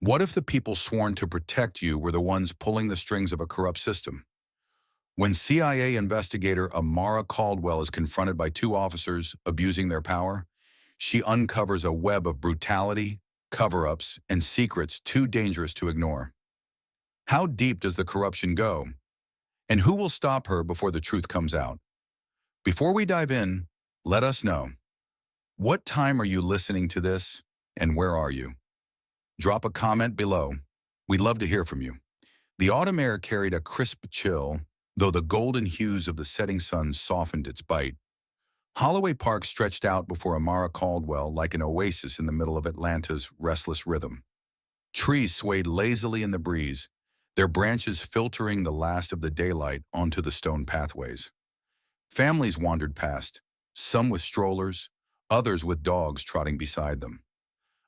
What if the people sworn to protect you were the ones pulling the strings of a corrupt system? When CIA investigator Amara Caldwell is confronted by two officers abusing their power, she uncovers a web of brutality, cover-ups, and secrets too dangerous to ignore. How deep does the corruption go? And who will stop her before the truth comes out? Before we dive in, let us know. What time are you listening to this, and where are you? Drop a comment below. We'd love to hear from you. The autumn air carried a crisp chill, though the golden hues of the setting sun softened its bite. Holloway Park stretched out before Amara Caldwell like an oasis in the middle of Atlanta's restless rhythm. Trees swayed lazily in the breeze, their branches filtering the last of the daylight onto the stone pathways. Families wandered past, some with strollers, others with dogs trotting beside them.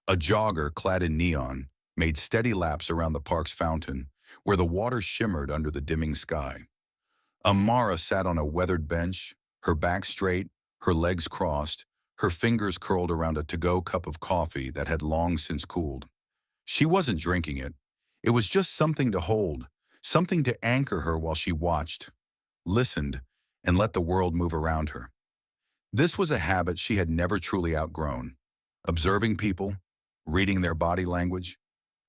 A jogger clad in neon made steady laps around the park's fountain, where the water shimmered under the dimming sky. Amara sat on a weathered bench, her back straight, her legs crossed, her fingers curled around a to-go cup of coffee that had long since cooled. She wasn't drinking it. It was just something to hold, something to anchor her while she watched, listened, and let the world move around her. This was a habit she had never truly outgrown. Observing people, reading their body language,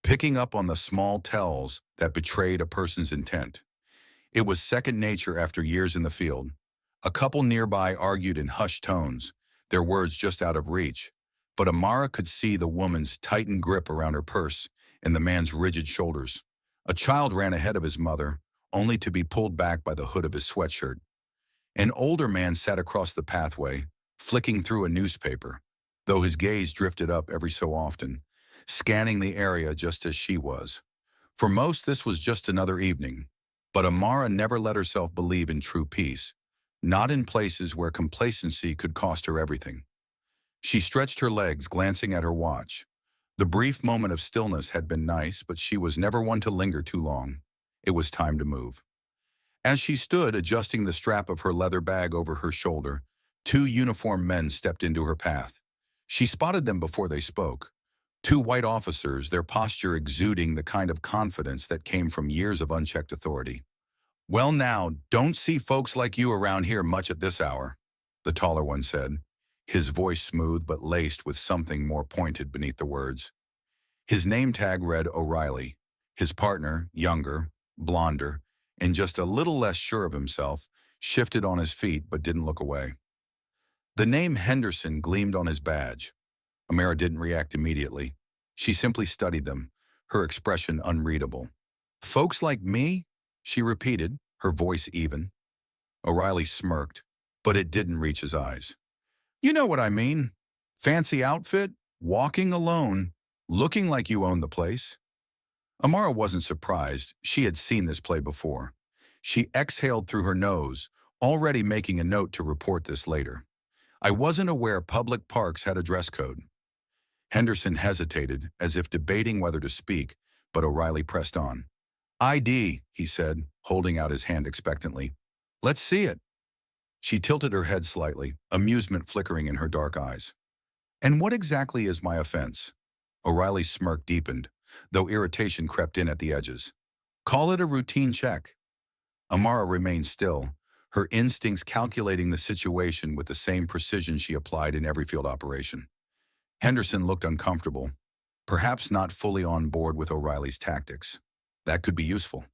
picking up on the small tells that betrayed a person's intent. It was second nature after years in the field. A couple nearby argued in hushed tones, their words just out of reach, but Amara could see the woman's tightened grip around her purse and the man's rigid shoulders. A child ran ahead of his mother, only to be pulled back by the hood of his sweatshirt. An older man sat across the pathway, flicking through a newspaper, though his gaze drifted up every so often, scanning the area just as she was. For most, this was just another evening, but Amara never let herself believe in true peace, not in places where complacency could cost her everything. She stretched her legs, glancing at her watch. The brief moment of stillness had been nice, but she was never one to linger too long. It was time to move. As she stood, adjusting the strap of her leather bag over her shoulder, two uniformed men stepped into her path. She spotted them before they spoke. Two white officers, their posture exuding the kind of confidence that came from years of unchecked authority. "Well now, don't see folks like you around here much at this hour," the taller one said, his voice smooth but laced with something more pointed beneath the words. His name tag read O'Reilly. His partner, younger, blonder, and just a little less sure of himself, shifted on his feet but didn't look away. The name Henderson gleamed on his badge. Amara didn't react immediately. She simply studied them, her expression unreadable. "Folks like me?" she repeated, her voice even. O'Reilly smirked, but it didn't reach his eyes. "You know what I mean. Fancy outfit, walking alone, looking like you own the place." Amara wasn't surprised. She had seen this play before. She exhaled through her nose, already making a note to report this later. "I wasn't aware public parks had a dress code." Henderson hesitated, as if debating whether to speak, but O'Reilly pressed on. "ID," he said, holding out his hand expectantly. "Let's see it." She tilted her head slightly, amusement flickering in her dark eyes. "And what exactly is my offense?" O'Reilly's smirk deepened, though irritation crept in at the edges. "Call it a routine check." Amara remained still, her instincts calculating the situation with the same precision she applied in every field operation. Henderson looked uncomfortable, perhaps not fully on board with O'Reilly's tactics. That could be useful.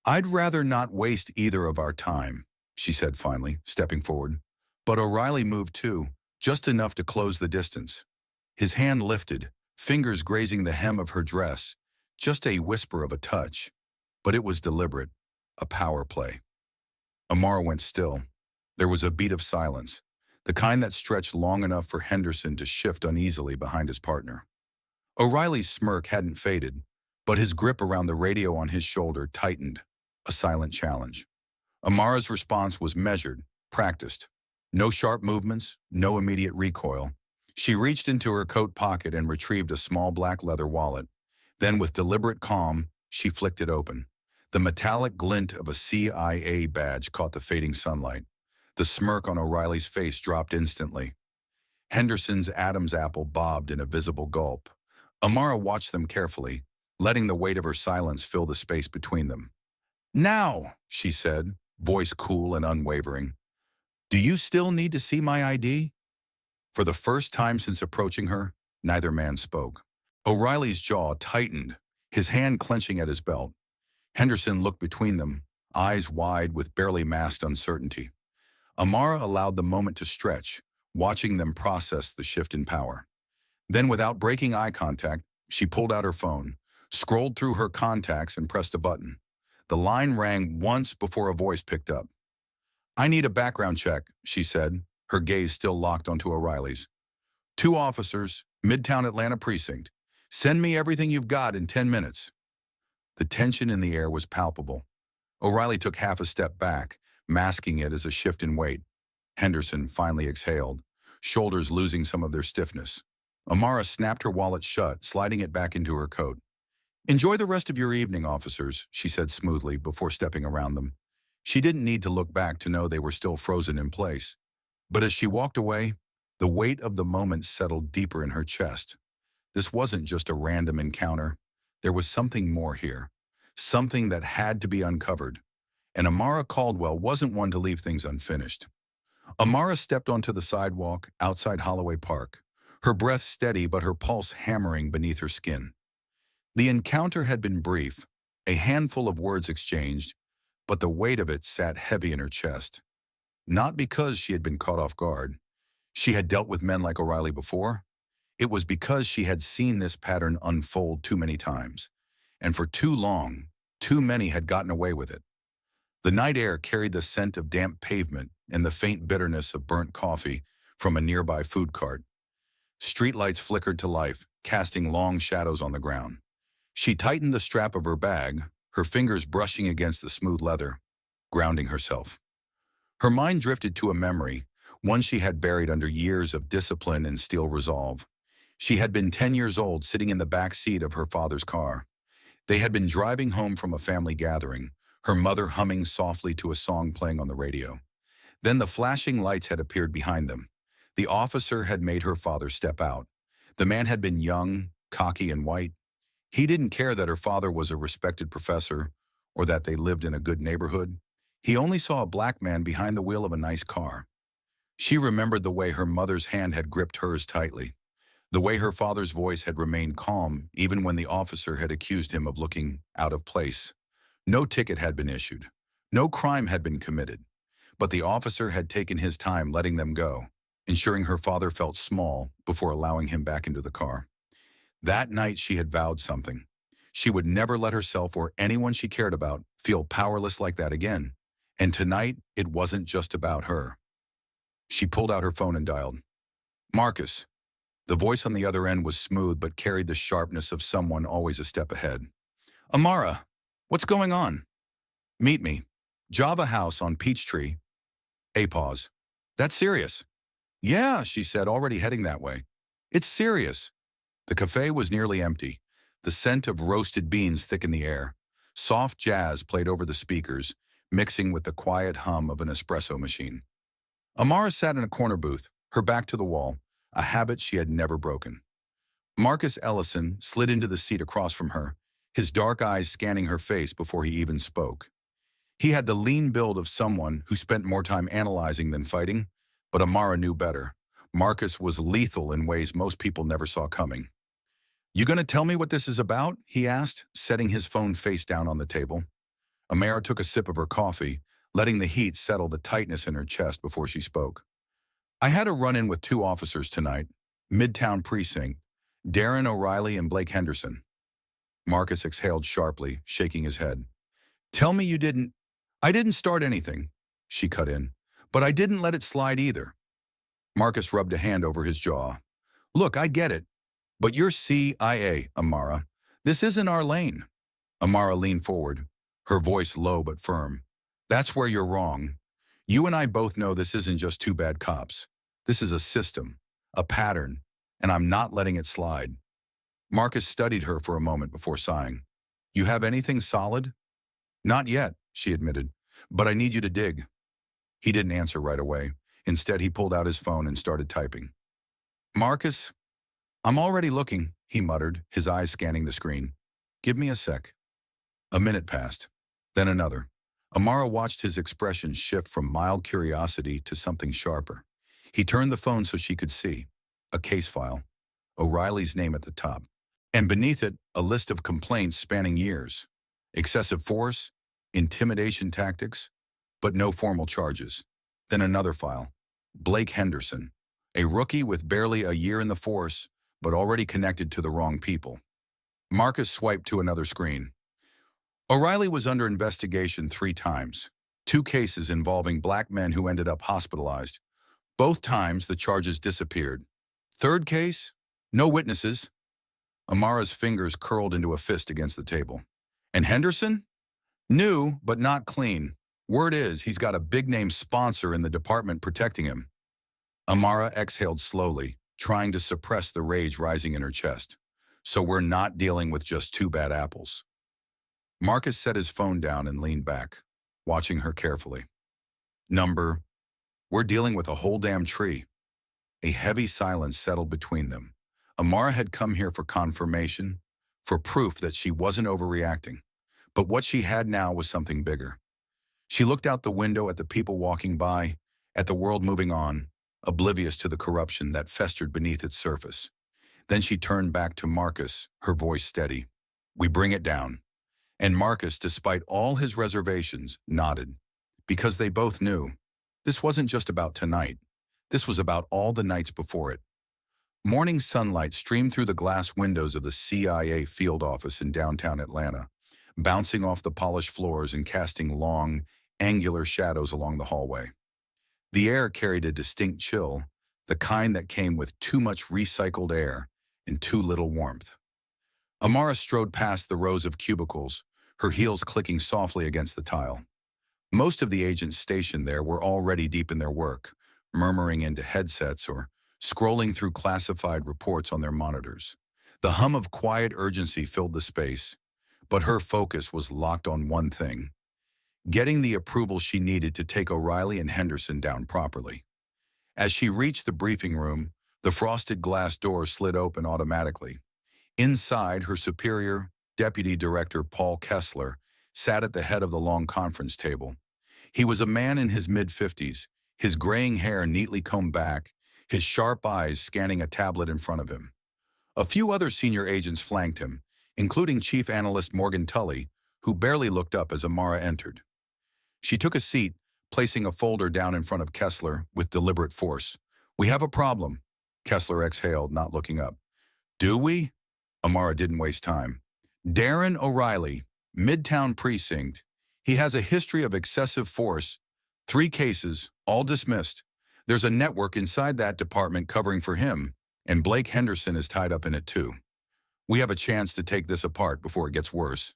"I'd rather not waste either of our time," she said finally, stepping forward. But O'Reilly moved too, just enough to close the distance. His hand lifted, fingers grazing the hem of her dress, just a whisper of a touch. But it was deliberate, a power play. Amara went still. There was a beat of silence, the kind that stretched long enough for Henderson to shift uneasily behind his partner. O'Reilly's smirk hadn't faded, but his grip around the radio on his shoulder tightened, a silent challenge. Amara's response was measured, practiced. No sharp movements, no immediate recoil. She reached into her coat pocket and retrieved a small black leather wallet. Then, with deliberate calm, she flicked it open. The metallic glint of a CIA badge caught the fading sunlight. The smirk on O'Reilly's face dropped instantly. Henderson's Adam's apple bobbed in a visible gulp. Amara watched them carefully, letting the weight of her silence fill the space between them. "Now," she said, voice cool and unwavering. "Do you still need to see my ID?" For the first time since approaching her, neither man spoke. O'Reilly's jaw tightened, his hand clenching at his belt. Henderson looked between them, eyes wide with barely masked uncertainty. Amara allowed the moment to stretch, watching them process the shift in power. Then, without breaking eye contact, she pulled out her phone, scrolled through her contacts and pressed a button. The line rang once before a voice picked up. "I need a background check," she said, her gaze still locked onto O'Reilly's. "2 officers, Midtown Atlanta Precinct. Send me everything you've got in 10 minutes." The tension in the air was palpable. O'Reilly took half a step back, masking it as a shift in weight. Henderson finally exhaled, shoulders losing some of their stiffness. Amara snapped her wallet shut, sliding it back into her coat. "Enjoy the rest of your evening, officers," she said smoothly before stepping around them. She didn't need to look back to know they were still frozen in place. But as she walked away, the weight of the moment settled deeper in her chest. This wasn't just a random encounter. There was something more here, something that had to be uncovered. And Amara Caldwell wasn't one to leave things unfinished. Amara stepped onto the sidewalk outside Holloway Park, her breath steady but her pulse hammering beneath her skin. The encounter had been brief, a handful of words exchanged, but the weight of it sat heavy in her chest. Not because she had been caught off guard. She had dealt with men like O'Reilly before. It was because she had seen this pattern unfold too many times. And for too long, too many had gotten away with it. The night air carried the scent of damp pavement and the faint bitterness of burnt coffee from a nearby food cart. Streetlights flickered to life, casting long shadows on the ground. She tightened the strap of her bag, her fingers brushing against the smooth leather, grounding herself. Her mind drifted to a memory, one she had buried under years of discipline and steel resolve. She had been 10 years old, sitting in the back seat of her father's car. They had been driving home from a family gathering, her mother humming softly to a song playing on the radio. Then the flashing lights had appeared behind them. The officer had made her father step out. The man had been young, cocky, and white. He didn't care that her father was a respected professor or that they lived in a good neighborhood. He only saw a black man behind the wheel of a nice car. She remembered the way her mother's hand had gripped hers tightly, the way her father's voice had remained calm even when the officer had accused him of looking out of place. No ticket had been issued. No crime had been committed. But the officer had taken his time letting them go, ensuring her father felt small before allowing him back into the car. That night she had vowed something. She would never let herself or anyone she cared about feel powerless like that again. And tonight, it wasn't just about her. She pulled out her phone and dialed. "Marcus." The voice on the other end was smooth but carried the sharpness of someone always a step ahead. "Amara, what's going on?" "Meet me. Java House on Peachtree." A pause. "That's serious." "Yeah," she said, already heading that way. "It's serious." The cafe was nearly empty. The scent of roasted beans thickened the air. Soft jazz played over the speakers, mixing with the quiet hum of an espresso machine. Amara sat in a corner booth, her back to the wall, a habit she had never broken. Marcus Ellison slid into the seat across from her, his dark eyes scanning her face before he even spoke. He had the lean build of someone who spent more time analyzing than fighting, but Amara knew better. Marcus was lethal in ways most people never saw coming. "You gonna tell me what this is about?" he asked, setting his phone face down on the table. Amara took a sip of her coffee, letting the heat settle the tightness in her chest before she spoke. "I had a run-in with 2 officers tonight, Midtown Precinct, Darren O'Reilly and Blake Henderson." Marcus exhaled sharply, shaking his head. "Tell me you didn't—" "I didn't start anything," she cut in, "but I didn't let it slide either." Marcus rubbed a hand over his jaw. "Look, I get it, but you're CIA, Amara. This isn't our lane." Amara leaned forward, her voice low but firm. "That's where you're wrong. You and I both know this isn't just 2 bad cops. This is a system, a pattern, and I'm not letting it slide." Marcus studied her for a moment before sighing. "You have anything solid?" "Not yet," she admitted, "but I need you to dig." He didn't answer right away. Instead, he pulled out his phone and started typing. "Marcus, I'm already looking," he muttered, his eyes scanning the screen. Give me a sec. A minute passed, then another. Amara watched his expression shift from mild curiosity to something sharper. He turned the phone so she could see. A case file. O'Reilly's name at the top. And beneath it, a list of complaints spanning years. Excessive force, intimidation tactics, but no formal charges. Then another file. Blake Henderson, a rookie with barely a year in the force, but already connected to the wrong people. Marcus swiped to another screen. O'Reilly was under investigation 3 times. 2 cases involving black men who ended up hospitalized. Both times, the charges disappeared. 3rd case? No witnesses. Amara's fingers curled into a fist against the table. And Henderson? New, but not clean. Word is, he's got a big-name sponsor in the department protecting him. Amara exhaled slowly, trying to suppress the rage rising in her chest. So we're not dealing with just 2 bad apples. Marcus set his phone down and leaned back, watching her carefully. We're dealing with a whole damn tree. A heavy silence settled between them. Amara had come here for confirmation, for proof that she wasn't overreacting. But what she had now was something bigger. She looked out the window at the people walking by, at the world moving on, oblivious to the corruption that festered beneath its surface. Then she turned back to Marcus, her voice steady. We bring it down. And Marcus, despite all his reservations, nodded. Because they both knew. This wasn't just about tonight. This was about all the nights before it. Morning sunlight streamed through the glass windows of the CIA field office in downtown Atlanta, bouncing off the polished floors and casting long, angular shadows along the hallway. The air carried a distinct chill, the kind that came with too much recycled air and too little warmth. Amara strode past the rows of cubicles, her heels clicking softly against the tile. Most of the agents stationed there were already deep in their work, murmuring into headsets or scrolling through classified reports on their monitors. The hum of quiet urgency filled the space, but her focus was locked on one thing: getting the approval she needed to take O'Reilly and Henderson down properly. As she reached the briefing room, the frosted glass door slid open automatically. Inside, her superior, Deputy Director Paul Kessler, sat at the head of the long conference table. He was a man in his mid-50s, his graying hair neatly combed back, his sharp eyes scanning a tablet in front of him. A few other senior agents flanked him, including Chief Analyst Morgan Tully, who barely looked up as Amara entered. She took a seat, placing a folder down in front of Kessler with deliberate force. We have a problem, Kessler exhaled, not looking up. Do we? Amara didn't waste time. Darren O'Reilly, Midtown Precinct. He has a history of excessive force. 3 cases, all dismissed. There's a network inside that department covering for him, and Blake Henderson is tied up in it too. We have a chance to take this apart before it gets worse.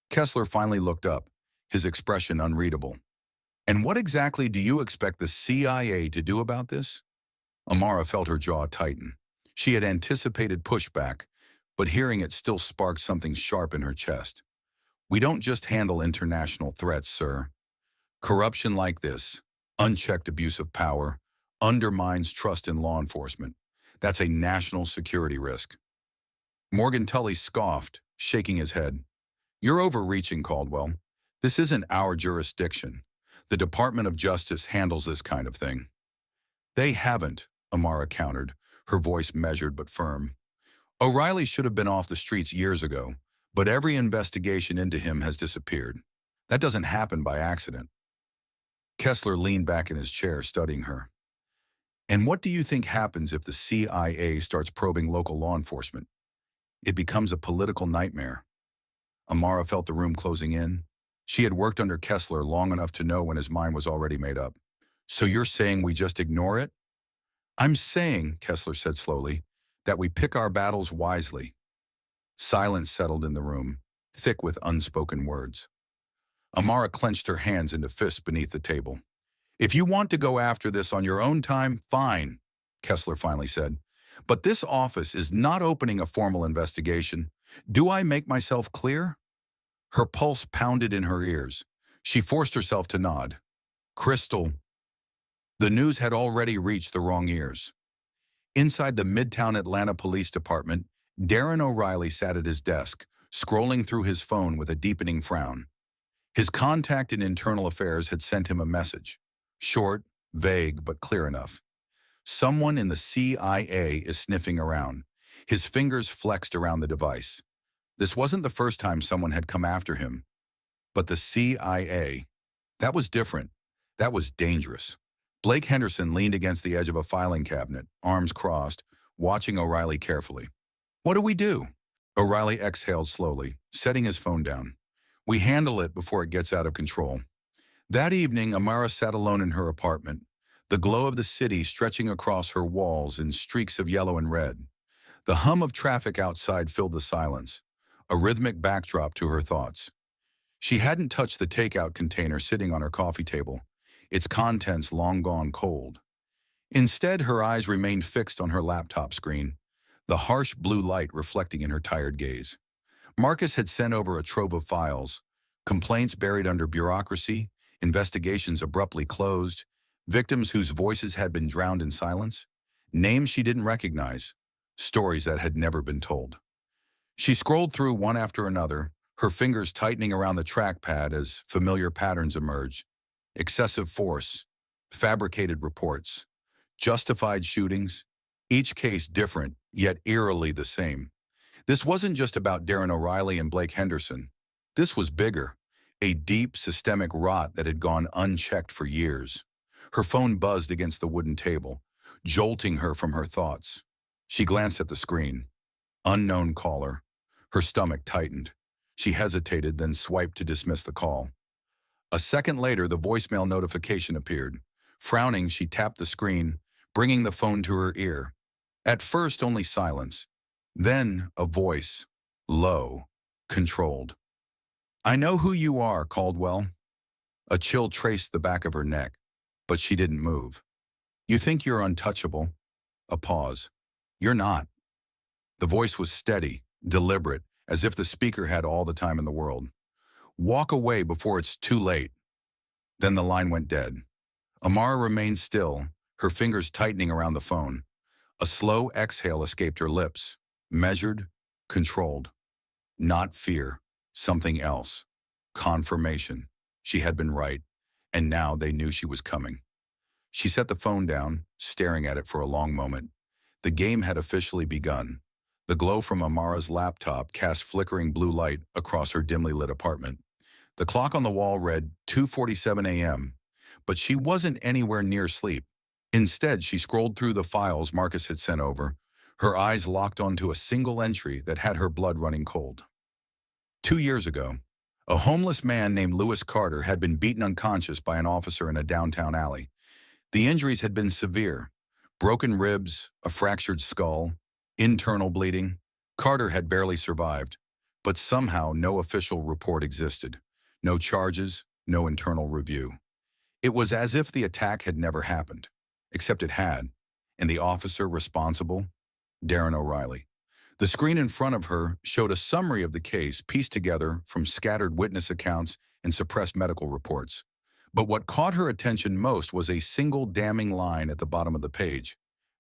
Kessler finally looked up, his expression unreadable. And what exactly do you expect the CIA to do about this? Amara felt her jaw tighten. She had anticipated pushback, but hearing it still sparked something sharp in her chest. We don't just handle international threats, sir. Corruption like this, unchecked abuse of power, undermines trust in law enforcement. That's a national security risk. Morgan Tully scoffed, shaking his head. You're overreaching, Caldwell. This isn't our jurisdiction. The Department of Justice handles this kind of thing. They haven't, Amara countered, her voice measured but firm. O'Reilly should have been off the streets years ago, but every investigation into him has disappeared. That doesn't happen by accident. Kessler leaned back in his chair, studying her. And what do you think happens if the CIA starts probing local law enforcement? It becomes a political nightmare. Amara felt the room closing in. She had worked under Kessler long enough to know when his mind was already made up. So you're saying we just ignore it? I'm saying, Kessler said slowly, that we pick our battles wisely. Silence settled in the room, thick with unspoken words. Amara clenched her hands into fists beneath the table. If you want to go after this on your own time, fine, Kessler finally said. But this office is not opening a formal investigation. Do I make myself clear? Her pulse pounded in her ears. She forced herself to nod. Crystal. The news had already reached the wrong ears. Inside the Midtown Atlanta Police Department, Darren O'Reilly sat at his desk, scrolling through his phone with a deepening frown. His contact in internal affairs had sent him a message. Short, vague, but clear enough. Someone in the CIA is sniffing around. His fingers flexed around the device. This wasn't the first time someone had come after him. But the CIA, that was different. That was dangerous. Blake Henderson leaned against the edge of a filing cabinet, arms crossed, watching O'Reilly carefully. "What do we do?" O'Reilly exhaled slowly, setting his phone down. "We handle it before it gets out of control." That evening, Amara sat alone in her apartment, the glow of the city stretching across her walls in streaks of yellow and red. The hum of traffic outside filled the silence, a rhythmic backdrop to her thoughts. She hadn't touched the takeout container sitting on her coffee table, its contents long gone cold. Instead, her eyes remained fixed on her laptop screen, the harsh blue light reflecting in her tired gaze. Marcus had sent over a trove of files, complaints buried under bureaucracy, investigations abruptly closed, victims whose voices had been drowned in silence, names she didn't recognize, stories that had never been told. She scrolled through one after another, her fingers tightening around the trackpad as familiar patterns emerged. Excessive force, fabricated reports, justified shootings, each case different, yet eerily the same. This wasn't just about Darren O'Reilly and Blake Henderson. This was bigger, a deep systemic rot that had gone unchecked for years. Her phone buzzed against the wooden table, jolting her from her thoughts. She glanced at the screen. Unknown caller. Her stomach tightened. She hesitated, then swiped to dismiss the call. A second later, the voicemail notification appeared. Frowning, she tapped the screen, bringing the phone to her ear. At first, only silence. Then, a voice. Low. Controlled. "I know who you are, Caldwell." A chill traced the back of her neck, but she didn't move. "You think you're untouchable." A pause. "You're not." The voice was steady, deliberate, as if the speaker had all the time in the world. "Walk away before it's too late." Then the line went dead. Amara remained still, her fingers tightening around the phone. A slow exhale escaped her lips, measured, controlled. Not fear, something else. Confirmation. She had been right, and now they knew she was coming. She set the phone down, staring at it for a long moment. The game had officially begun. The glow from Amara's laptop cast flickering blue light across her dimly lit apartment. The clock on the wall read 2:47 a.m., but she wasn't anywhere near sleep. Instead, she scrolled through the files Marcus had sent over, her eyes locked onto a single entry that had her blood running cold. 2 years ago, a homeless man named Lewis Carter had been beaten unconscious by an officer in a downtown alley. The injuries had been severe: broken ribs, a fractured skull, internal bleeding. Carter had barely survived, but somehow no official report existed. No charges, no internal review. It was as if the attack had never happened, except it had, and the officer responsible, Darren O'Reilly. The screen in front of her showed a summary of the case pieced together from scattered witness accounts and suppressed medical reports. But what caught her attention most was a single damning line at the bottom of the page.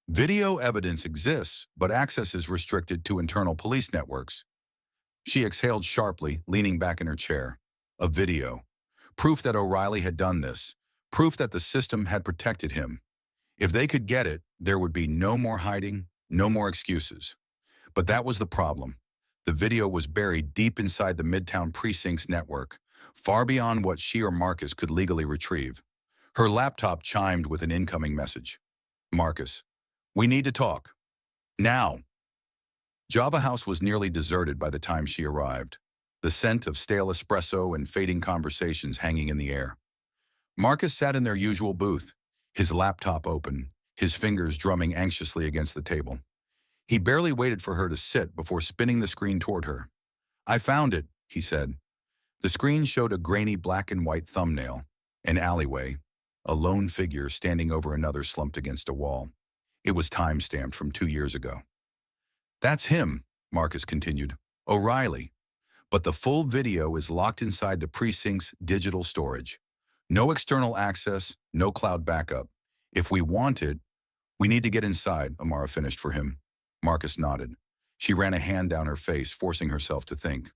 Video evidence exists, but access is restricted to internal police networks. She exhaled sharply, leaning back in her chair. A video. Proof that O'Reilly had done this. Proof that the system had protected him. If they could get it, there would be no more hiding, no more excuses. But that was the problem. The video was buried deep inside the Midtown Precinct's network, far beyond what she or Marcus could legally retrieve. Her laptop chimed with an incoming message. "Marcus, we need to talk. Now." Java House was nearly deserted by the time she arrived, the scent of stale espresso and fading conversations hanging in the air. Marcus sat in their usual booth, his laptop open, his fingers drumming anxiously against the table. He barely waited for her to sit before spinning the screen toward her. "I found it," he said. The screen showed a grainy black and white thumbnail, an alleyway, a lone figure standing over another slumped against a wall. It was time-stamped from 2 years ago. "That's him," Marcus continued. "O'Reilly. But the full video is locked inside the precinct's digital storage. No external access, no cloud backup. If we want it, we need to get inside," Amara finished for him. Marcus nodded. She ran a hand down her face, forcing herself to think.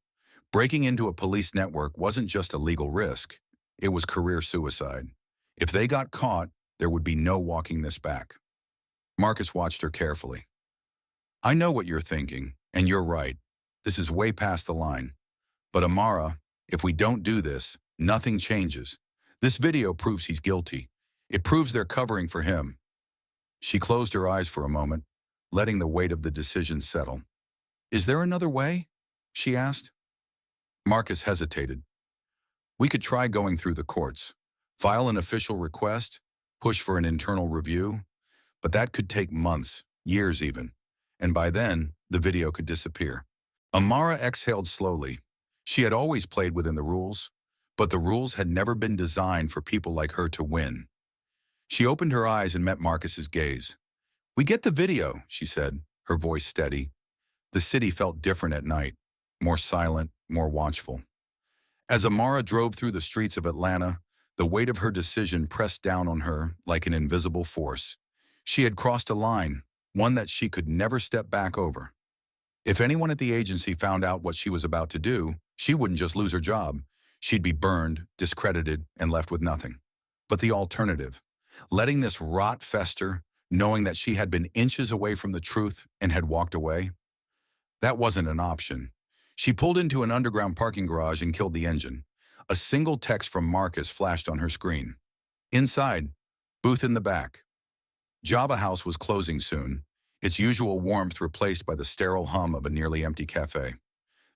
Breaking into a police network wasn't just a legal risk. It was career suicide. If they got caught, there would be no walking this back. Marcus watched her carefully. I know what you're thinking, and you're right. This is way past the line. But Amara, if we don't do this, nothing changes. This video proves he's guilty. It proves they're covering for him. She closed her eyes for a moment, letting the weight of the decision settle. Is there another way? She asked. Marcus hesitated. We could try going through the courts, file an official request, push for an internal review, but that could take months, years even, and by then, the video could disappear. Amara exhaled slowly. She had always played within the rules, but the rules had never been designed for people like her to win. She opened her eyes and met Marcus's gaze. We get the video, she said, her voice steady. The city felt different at night, more silent, more watchful. As Amara drove through the streets of Atlanta, the weight of her decision pressed down on her like an invisible force. She had crossed a line, one that she could never step back over. If anyone at the agency found out what she was about to do, she wouldn't just lose her job. She'd be burned, discredited, and left with nothing. But the alternative, letting this rot fester, knowing that she had been inches away from the truth and had walked away, that wasn't an option. She pulled into an underground parking garage and killed the engine. A single text from Marcus flashed on her screen. Inside, booth in the back. Java House was closing soon, its usual warmth replaced by the sterile hum of a nearly empty cafe.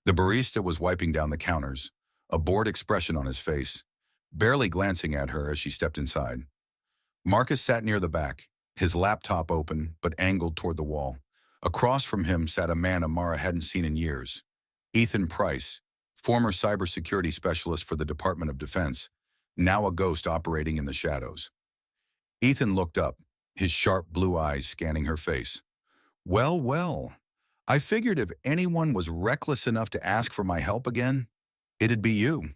The barista was wiping down the counters, a bored expression on his face, barely glancing at her as she stepped inside. Marcus sat near the back, his laptop open but angled toward the wall. Across from him sat a man Amara hadn't seen in years. Ethan Price, former cybersecurity specialist for the Department of Defense, now a ghost operating in the shadows. Ethan looked up, his sharp blue eyes scanning her face. Well, well, I figured if anyone was reckless enough to ask for my help again, it'd be you.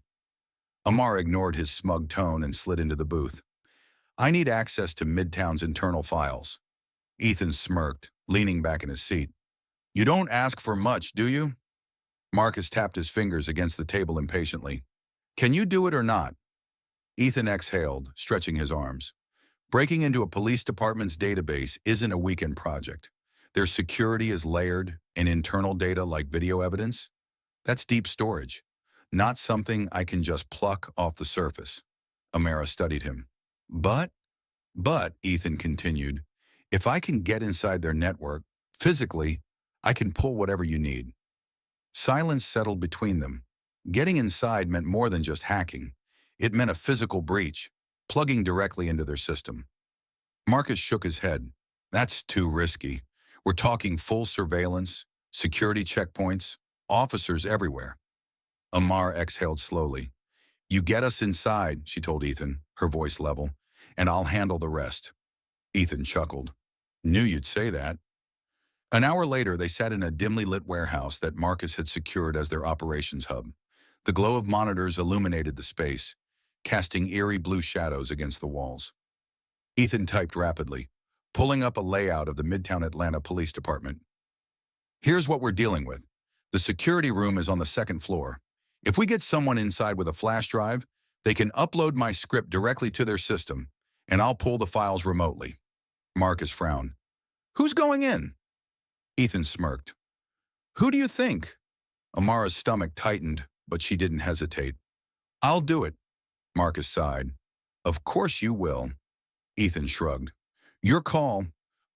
Amara ignored his smug tone and slid into the booth. I need access to Midtown's internal files. Ethan smirked, leaning back in his seat. You don't ask for much, do you? Marcus tapped his fingers against the table impatiently. Can you do it or not? Ethan exhaled, stretching his arms. Breaking into a police department's database isn't a weekend project. Their security is layered, and internal data like video evidence, that's deep storage, not something I can just pluck off the surface. Amara studied him. But, Ethan continued, if I can get inside their network, physically, I can pull whatever you need. Silence settled between them. Getting inside meant more than just hacking. It meant a physical breach, plugging directly into their system. Marcus shook his head. That's too risky. We're talking full surveillance, security checkpoints, officers everywhere. Amara exhaled slowly. You get us inside, she told Ethan, her voice level, and I'll handle the rest. Ethan chuckled. Knew you'd say that. An hour later, they sat in a dimly lit warehouse that Marcus had secured as their operations hub. The glow of monitors illuminated the space, casting eerie blue shadows against the walls. Ethan typed rapidly, pulling up a layout of the Midtown Atlanta Police Department. Here's what we're dealing with. The security room is on the second floor. If we get someone inside with a flash drive, they can upload my script directly to their system, and I'll pull the files remotely. Marcus frowned. Who's going in? Ethan smirked. Who do you think? Amara's stomach tightened, but she didn't hesitate. I'll do it. Marcus sighed. Of course you will. Ethan shrugged. Your call,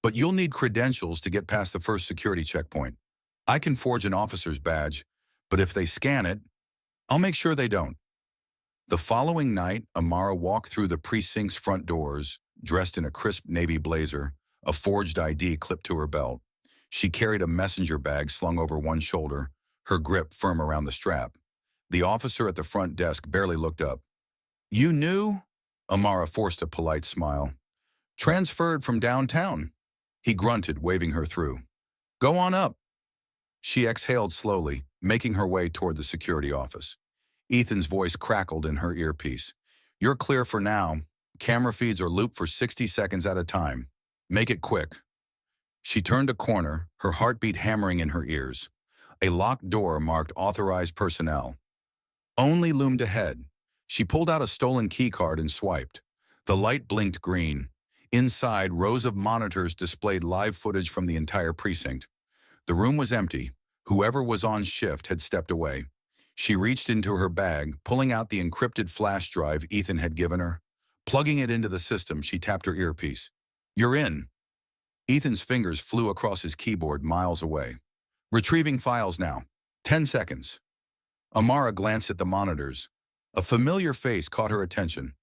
but you'll need credentials to get past the first security checkpoint. I can forge an officer's badge, but if they scan it, I'll make sure they don't. The following night, Amara walked through the precinct's front doors, dressed in a crisp navy blazer, a forged ID clipped to her belt. She carried a messenger bag slung over one shoulder, her grip firm around the strap. The officer at the front desk barely looked up. You knew? Amara forced a polite smile. Transferred from downtown. He grunted, waving her through. Go on up. She exhaled slowly, making her way toward the security office. Ethan's voice crackled in her earpiece. You're clear for now. Camera feeds are looped for 60 seconds at a time. Make it quick. She turned a corner, her heartbeat hammering in her ears. A locked door marked authorized personnel. Only loomed ahead. She pulled out a stolen keycard and swiped. The light blinked green. Inside, rows of monitors displayed live footage from the entire precinct. The room was empty. Whoever was on shift had stepped away. She reached into her bag, pulling out the encrypted flash drive Ethan had given her. Plugging it into the system, she tapped her earpiece. "You're in." Ethan's fingers flew across his keyboard miles away. "Retrieving files now. 10 seconds." Amara glanced at the monitors. A familiar face caught her attention.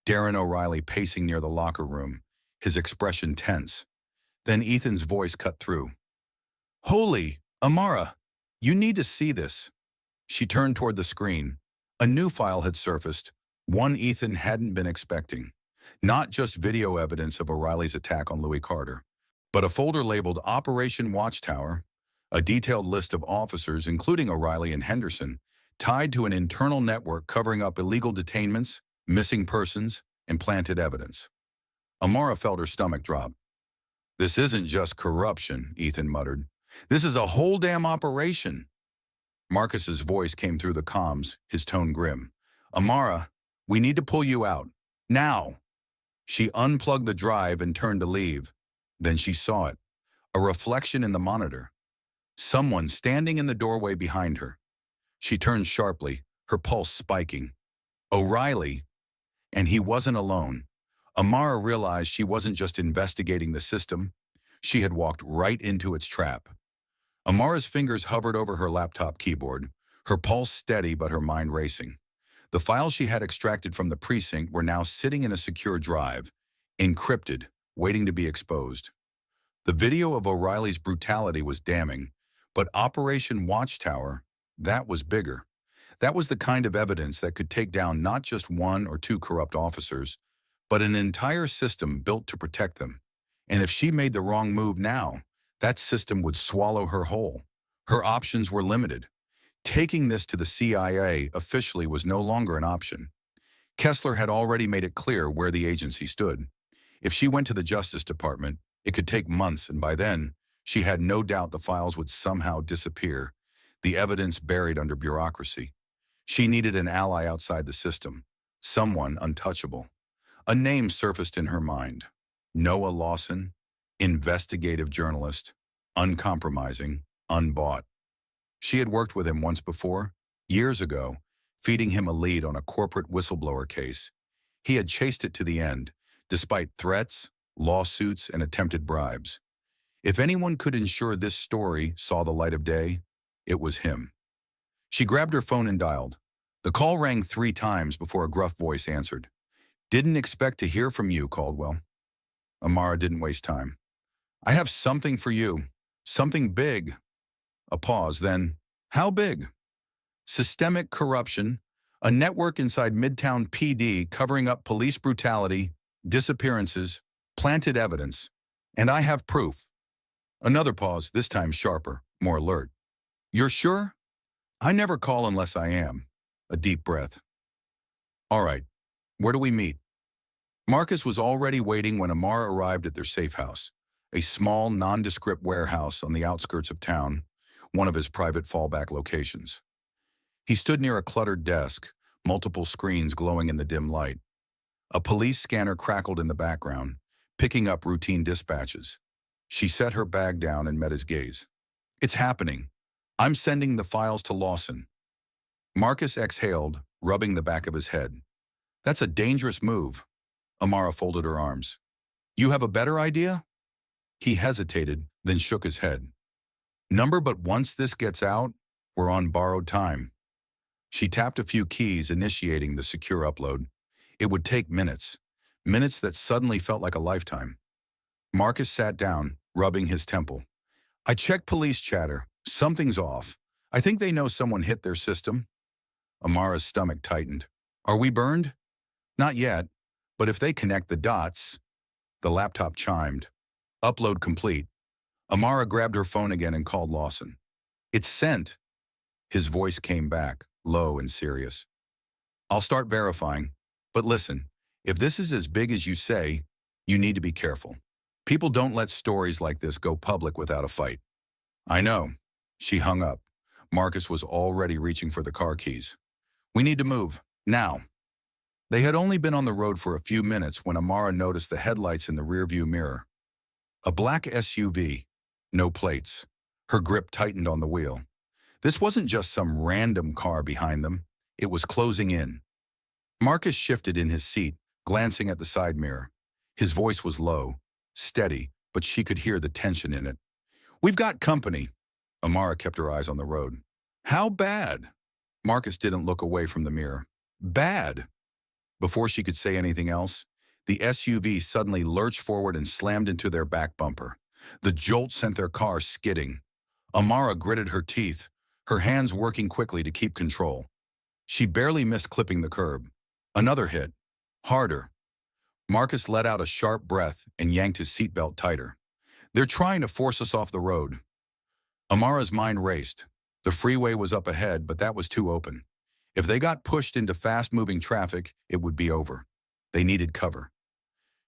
Darren O'Reilly pacing near the locker room, his expression tense. Then Ethan's voice cut through. "Holy, Amara, you need to see this." She turned toward the screen. A new file had surfaced, one Ethan hadn't been expecting. Not just video evidence of O'Reilly's attack on Louis Carter, but a folder labeled Operation Watchtower, a detailed list of officers, including O'Reilly and Henderson, tied to an internal network covering up illegal detainments, missing persons, and planted evidence. Amara felt her stomach drop. "This isn't just corruption," Ethan muttered. "This is a whole damn operation." Marcus's voice came through the comms, his tone grim. "Amara, we need to pull you out. Now." She unplugged the drive and turned to leave. Then she saw it, a reflection in the monitor. Someone standing in the doorway behind her. She turned sharply, her pulse spiking. O'Reilly. And he wasn't alone. Amara realized she wasn't just investigating the system. She had walked right into its trap. Amara's fingers hovered over her laptop keyboard, her pulse steady but her mind racing. The files she had extracted from the precinct were now sitting in a secure drive, encrypted, waiting to be exposed. The video of O'Reilly's brutality was damning, but Operation Watchtower, that was bigger. That was the kind of evidence that could take down not just one or two corrupt officers, but an entire system built to protect them. And if she made the wrong move now, that system would swallow her whole. Her options were limited. Taking this to the CIA officially was no longer an option. Kessler had already made it clear where the agency stood. If she went to the Justice Department, it could take months, and by then, she had no doubt the files would somehow disappear, the evidence buried under bureaucracy. She needed an ally outside the system, someone untouchable. A name surfaced in her mind. Noah Lawson, investigative journalist, uncompromising, unbought. She had worked with him once before, years ago, feeding him a lead on a corporate whistleblower case. He had chased it to the end, despite threats, lawsuits, and attempted bribes. If anyone could ensure this story saw the light of day, it was him. She grabbed her phone and dialed. The call rang 3 times before a gruff voice answered. "Didn't expect to hear from you, Caldwell." Amara didn't waste time. "I have something for you. Something big." A pause, then, "How big?" "Systemic corruption, a network inside Midtown PD covering up police brutality, disappearances, planted evidence, and I have proof." Another pause, this time sharper, more alert. "You're sure?" "I never call unless I am." A deep breath. "All right, where do we meet?" Marcus was already waiting when Amara arrived at their safe house, a small, nondescript warehouse on the outskirts of town, one of his private fallback locations. He stood near a cluttered desk, multiple screens glowing in the dim light. A police scanner crackled in the background, picking up routine dispatches. She set her bag down and met his gaze. "It's happening. I'm sending the files to Lawson." Marcus exhaled, rubbing the back of his head. "That's a dangerous move." Amara folded her arms. "You have a better idea?" He hesitated, then shook his head. But once this gets out, we're on borrowed time." She tapped a few keys, initiating the secure upload. It would take minutes, minutes that suddenly felt like a lifetime. Marcus sat down, rubbing his temple. "I checked police chatter. Something's off. I think they know someone hit their system." Amara's stomach tightened. "Are we burned?" "Not yet, but if they connect the dots." The laptop chimed. "Upload complete." Amara grabbed her phone again and called Lawson. "It's sent." His voice came back, low and serious. "I'll start verifying. But listen, if this is as big as you say, you need to be careful. People don't let stories like this go public without a fight. I know. She hung up. Marcus was already reaching for the car keys. We need to move. Now. They had only been on the road for a few minutes when Amara noticed the headlights in the rearview mirror. A black SUV. No plates. Her grip tightened on the wheel. This wasn't just some random car behind them. It was closing in. Marcus shifted in his seat, glancing at the side mirror. His voice was low, steady, but she could hear the tension in it. We've got company. Amara kept her eyes on the road. How bad? Marcus didn't look away from the mirror. Bad. Before she could say anything else, the SUV suddenly lurched forward and slammed into their back bumper. The jolt sent their car skidding. Amara gritted her teeth, her hands working quickly to keep control. She barely missed clipping the curb. Another hit. Harder. Marcus let out a sharp breath and yanked his seatbelt tighter. They're trying to force us off the road. Amara's mind raced. The freeway was up ahead, but that was too open. If they got pushed into fast-moving traffic, it would be over. They needed cover.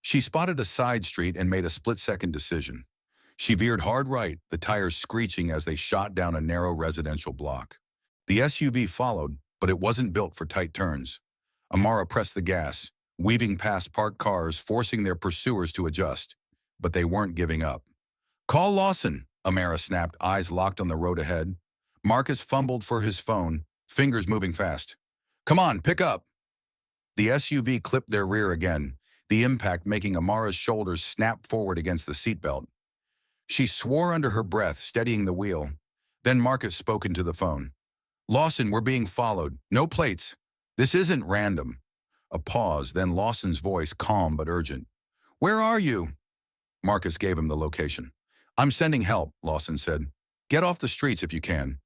She spotted a side street and made a split-second decision. She veered hard right, the tires screeching as they shot down a narrow residential block. The SUV followed, but it wasn't built for tight turns. Amara pressed the gas, weaving past parked cars, forcing their pursuers to adjust. But they weren't giving up. Call Lawson, Amara snapped, eyes locked on the road ahead. Marcus fumbled for his phone, fingers moving fast. Come on, pick up. The SUV clipped their rear again, the impact making Amara's shoulders snap forward against the seatbelt. She swore under her breath, steadying the wheel. Then Marcus spoke into the phone. Lawson, we're being followed. No plates. This isn't random. A pause, then Lawson's voice, calm but urgent. Where are you? Marcus gave him the location. I'm sending help, Lawson said. Get off the streets if you can.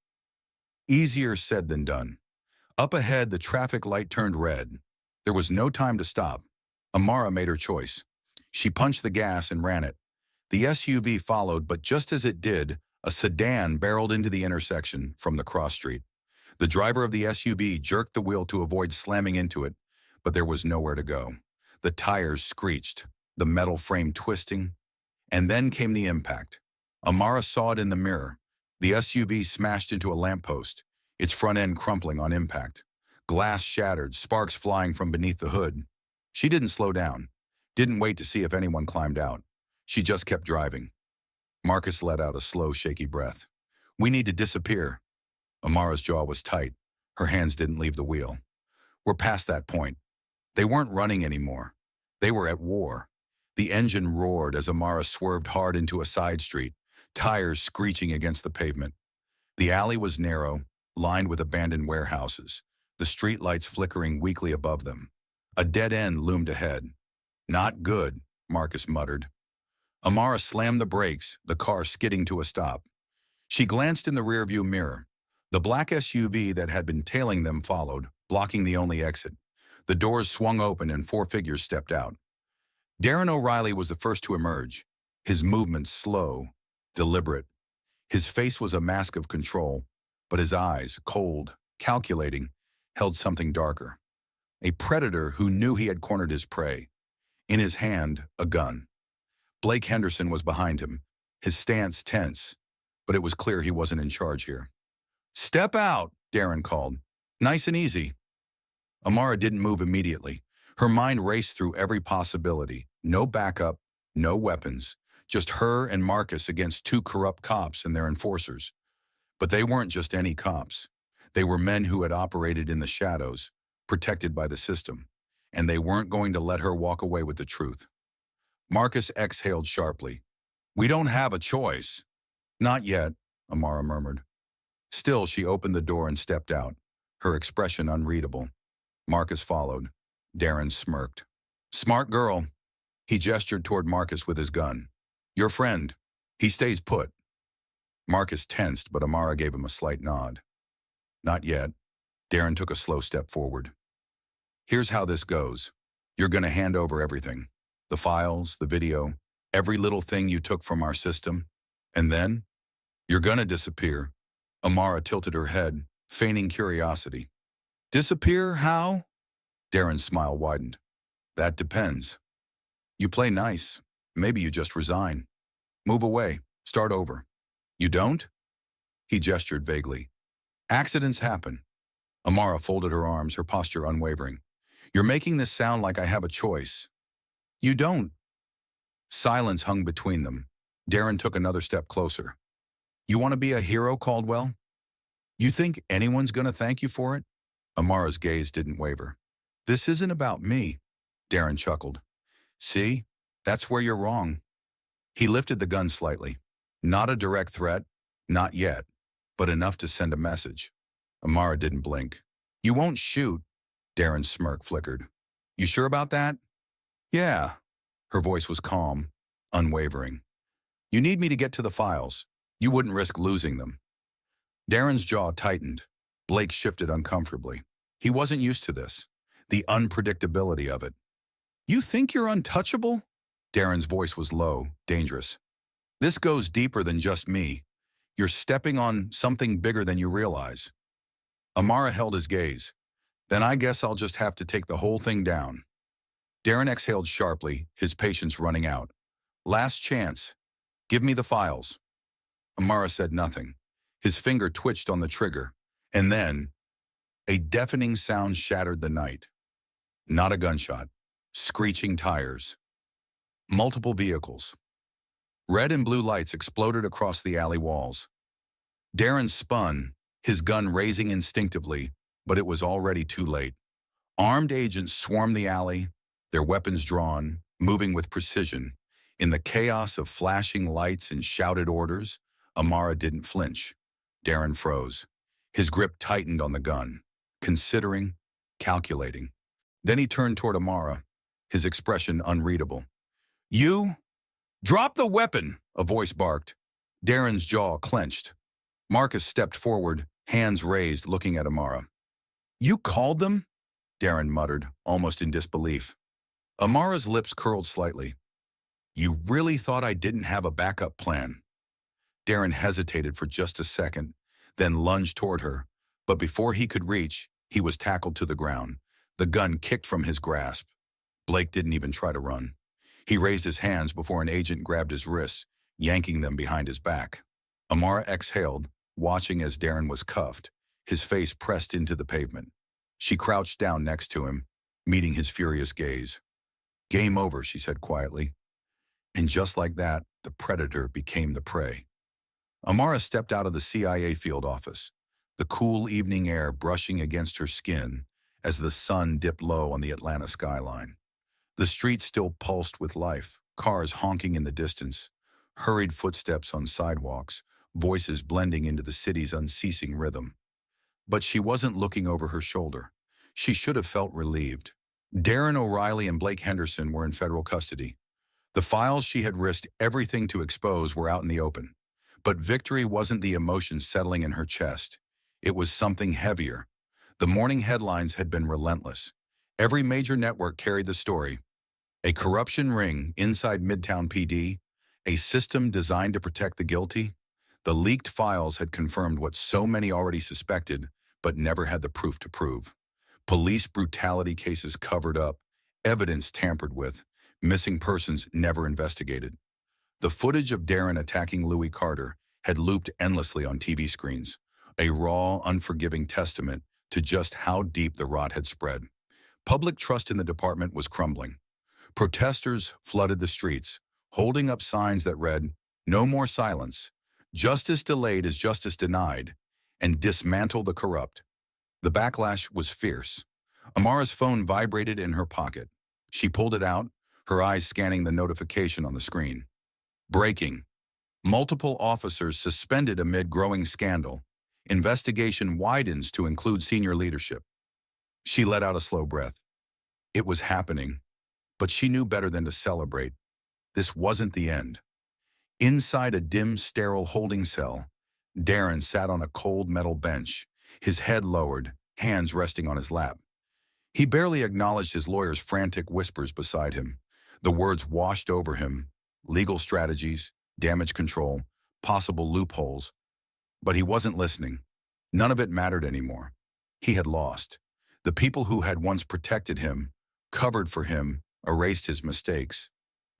Easier said than done. Up ahead, the traffic light turned red. There was no time to stop. Amara made her choice. She punched the gas and ran it. The SUV followed, but just as it did, a sedan barreled into the intersection from the cross street. The driver of the SUV jerked the wheel to avoid slamming into it, but there was nowhere to go. The tires screeched, the metal frame twisting, and then came the impact. Amara saw it in the mirror. The SUV smashed into a lamppost, its front end crumpling on impact. Glass shattered, sparks flying from beneath the hood. She didn't slow down, didn't wait to see if anyone climbed out. She just kept driving. Marcus let out a slow, shaky breath. We need to disappear. Amara's jaw was tight. Her hands didn't leave the wheel. We're past that point. They weren't running anymore. They were at war. The engine roared as Amara swerved hard into a side street, tires screeching against the pavement. The alley was narrow, lined with abandoned warehouses, the streetlights flickering weakly above them. A dead end loomed ahead. Not good, Marcus muttered. Amara slammed the brakes, the car skidding to a stop. She glanced in the rearview mirror. The black SUV that had been tailing them followed, blocking the only exit. The doors swung open and 4 figures stepped out. Darren O'Reilly was the first to emerge, his movements slow, deliberate. His face was a mask of control, but his eyes, cold, calculating, held something darker. A predator who knew he had cornered his prey. In his hand, a gun. Blake Henderson was behind him, his stance tense, but it was clear he wasn't in charge here. Step out, Darren called. Nice and easy. Amara didn't move immediately. Her mind raced through every possibility. No backup, no weapons, just her and Marcus against 2 corrupt cops and their enforcers. But they weren't just any cops. They were men who had operated in the shadows, protected by the system, and they weren't going to let her walk away with the truth. Marcus exhaled sharply. We don't have a choice. Not yet, Amara murmured. Still, she opened the door and stepped out, her expression unreadable. Marcus followed. Darren smirked. Smart girl. He gestured toward Marcus with his gun. Your friend. He stays put. Marcus tensed, but Amara gave him a slight nod. Not yet. Darren took a slow step forward. Here's how this goes. You're going to hand over everything. The files, the video, every little thing you took from our system. And then, you're going to disappear. Amara tilted her head, feigning curiosity. Disappear? How? Darren's smile widened. That depends. You play nice. Maybe you just resign. Move away. Start over. You don't? He gestured vaguely. Accidents happen. Amara folded her arms, her posture unwavering. You're making this sound like I have a choice. You don't. Silence hung between them. Darren took another step closer. You want to be a hero, Caldwell? You think anyone's going to thank you for it? Amara's gaze didn't waver. This isn't about me, Darren chuckled. See? That's where you're wrong. He lifted the gun slightly. Not a direct threat, not yet, but enough to send a message. Amara didn't blink. You won't shoot, Darren's smirk flickered. You sure about that? Yeah. Her voice was calm, unwavering. You need me to get to the files. You wouldn't risk losing them. Darren's jaw tightened. Blake shifted uncomfortably. He wasn't used to this, the unpredictability of it. You think you're untouchable? Darren's voice was low, dangerous. This goes deeper than just me. You're stepping on something bigger than you realize. Amara held his gaze. Then I guess I'll just have to take the whole thing down. Darren exhaled sharply, his patience running out. Last chance. Give me the files. Amara said nothing. His finger twitched on the trigger, and then a deafening sound shattered the night. Not a gunshot. Screeching tires. Multiple vehicles. Red and blue lights exploded across the alley walls. Darren spun, his gun raising instinctively, but it was already too late. Armed agents swarmed the alley, their weapons drawn, moving with precision. In the chaos of flashing lights and shouted orders, Amara didn't flinch. Darren froze. His grip tightened on the gun, considering, calculating. Then he turned toward Amara, his expression unreadable. You? Drop the weapon, a voice barked. Darren's jaw clenched. Marcus stepped forward, hands raised, looking at Amara. You called them? Darren muttered, almost in disbelief. Amara's lips curled slightly. You really thought I didn't have a backup plan? Darren hesitated for just a second, then lunged toward her. But before he could reach, he was tackled to the ground. The gun kicked from his grasp. Blake didn't even try to run. He raised his hands before an agent grabbed his wrists, yanking them behind his back. Amara exhaled, watching as Darren was cuffed, his face pressed into the pavement. She crouched down next to him, meeting his furious gaze. Game over, she said quietly. And just like that, the predator became the prey. Amara stepped out of the CIA field office, the cool evening air brushing against her skin as the sun dipped low on the Atlanta skyline. The street still pulsed with life, cars honking in the distance, hurried footsteps on sidewalks, voices blending into the city's unceasing rhythm. But she wasn't looking over her shoulder. She should have felt relieved. Darren O'Reilly and Blake Henderson were in federal custody. The files she had risked everything to expose were out in the open. But victory wasn't the emotion settling in her chest. It was something heavier. The morning headlines had been relentless. Every major network carried the story. A corruption ring inside Midtown PD, a system designed to protect the guilty. The leaked files had confirmed what so many already suspected, but never had the proof to prove. Police brutality cases covered up, evidence tampered with, missing persons never investigated. The footage of Darren attacking Louis Carter had looped endlessly on TV screens, a raw, unforgiving testament to just how deep the rot had spread. Public trust in the department was crumbling. Protesters flooded the streets, holding up signs that read, "No more silence. Justice delayed is justice denied," and "Dismantle the corrupt." The backlash was fierce. Amara's phone vibrated in her pocket. She pulled it out, her eyes scanning the notification on the screen. Breaking. Multiple officers suspended amid growing scandal. Investigation widens to include senior leadership. She let out a slow breath. It was happening, but she knew better than to celebrate. This wasn't the end. Inside a dim, sterile holding cell, Darren sat on a cold metal bench, his head lowered, hands resting on his lap. He barely acknowledged his lawyer's frantic whispers beside him. The words washed over him, legal strategies, damage control, possible loopholes. But he wasn't listening. None of it mattered anymore. He had lost. The people who had once protected him, covered for him, erased his mistakes.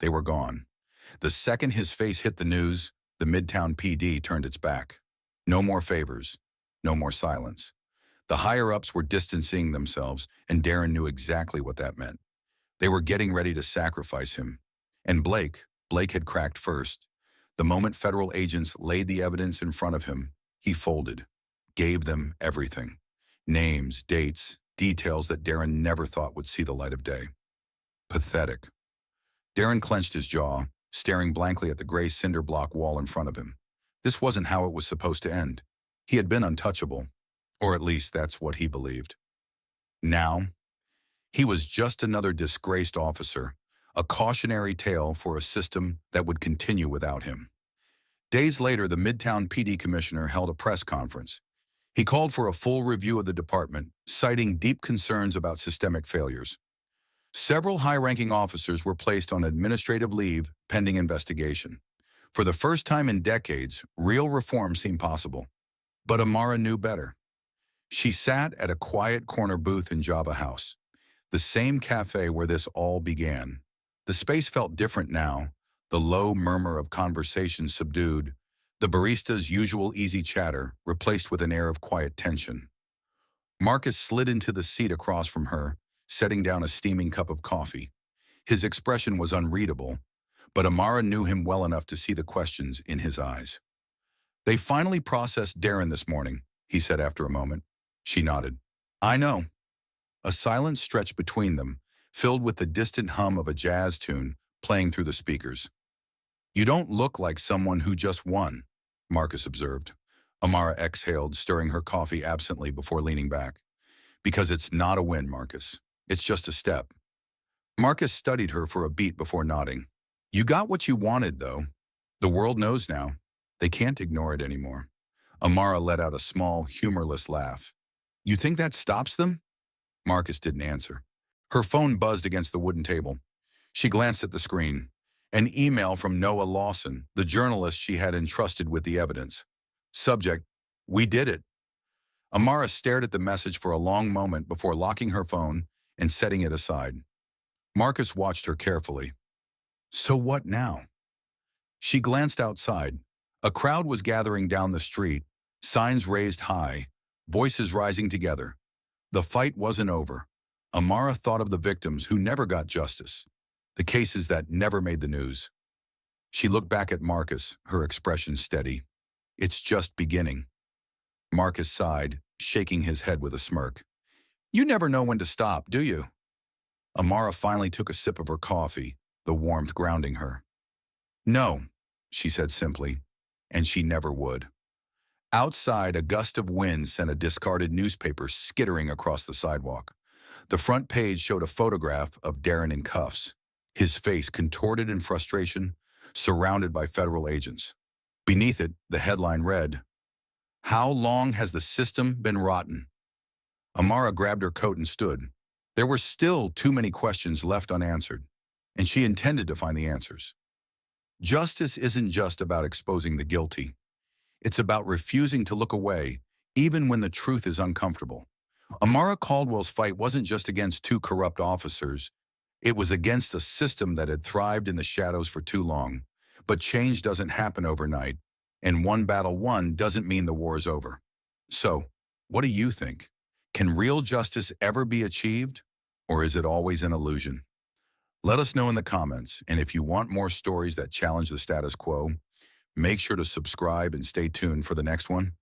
They were gone. The second his face hit the news, the Midtown PD turned its back. No more favors. No more silence. The higher-ups were distancing themselves, and Darren knew exactly what that meant. They were getting ready to sacrifice him. And Blake had cracked first. The moment federal agents laid the evidence in front of him, he folded, gave them everything. Names, dates, details that Darren never thought would see the light of day. Pathetic. Darren clenched his jaw, staring blankly at the gray cinder block wall in front of him. This wasn't how it was supposed to end. He had been untouchable, or at least that's what he believed. Now, he was just another disgraced officer, a cautionary tale for a system that would continue without him. Days later, the Midtown PD commissioner held a press conference. He called for a full review of the department, citing deep concerns about systemic failures. Several high-ranking officers were placed on administrative leave pending investigation. For the first time in decades, real reform seemed possible. But Amara knew better. She sat at a quiet corner booth in Java House, the same cafe where this all began. The space felt different now, the low murmur of conversation subdued, the barista's usual easy chatter replaced with an air of quiet tension. Marcus slid into the seat across from her, setting down a steaming cup of coffee. His expression was unreadable, but Amara knew him well enough to see the questions in his eyes. "They finally processed Darren this morning," he said after a moment. She nodded. "I know." A silence stretched between them, filled with the distant hum of a jazz tune playing through the speakers. "You don't look like someone who just won," Marcus observed. Amara exhaled, stirring her coffee absently before leaning back. "Because it's not a win, Marcus. It's just a step." Marcus studied her for a beat before nodding. "You got what you wanted, though. The world knows now. They can't ignore it anymore." Amara let out a small, humorless laugh. "You think that stops them?" Marcus didn't answer. Her phone buzzed against the wooden table. She glanced at the screen. An email from Noah Lawson, the journalist she had entrusted with the evidence. Subject: "We did it." Amara stared at the message for a long moment before locking her phone and setting it aside. Marcus watched her carefully. "So what now?" She glanced outside. A crowd was gathering down the street, signs raised high, voices rising together. The fight wasn't over. Amara thought of the victims who never got justice, the cases that never made the news. She looked back at Marcus, her expression steady. "It's just beginning." Marcus sighed, shaking his head with a smirk. "You never know when to stop, do you?" Amara finally took a sip of her coffee, the warmth grounding her. "No," she said simply, and she never would. Outside, a gust of wind sent a discarded newspaper skittering across the sidewalk. The front page showed a photograph of Darren in cuffs, his face contorted in frustration, surrounded by federal agents. Beneath it, the headline read, "How long has the system been rotten?" Amara grabbed her coat and stood. There were still too many questions left unanswered, and she intended to find the answers. Justice isn't just about exposing the guilty. It's about refusing to look away, even when the truth is uncomfortable. Amara Caldwell's fight wasn't just against two corrupt officers. It was against a system that had thrived in the shadows for too long. But change doesn't happen overnight, and one battle won doesn't mean the war is over. So, what do you think? Can real justice ever be achieved, or is it always an illusion? Let us know in the comments, and if you want more stories that challenge the status quo, make sure to subscribe and stay tuned for the next one.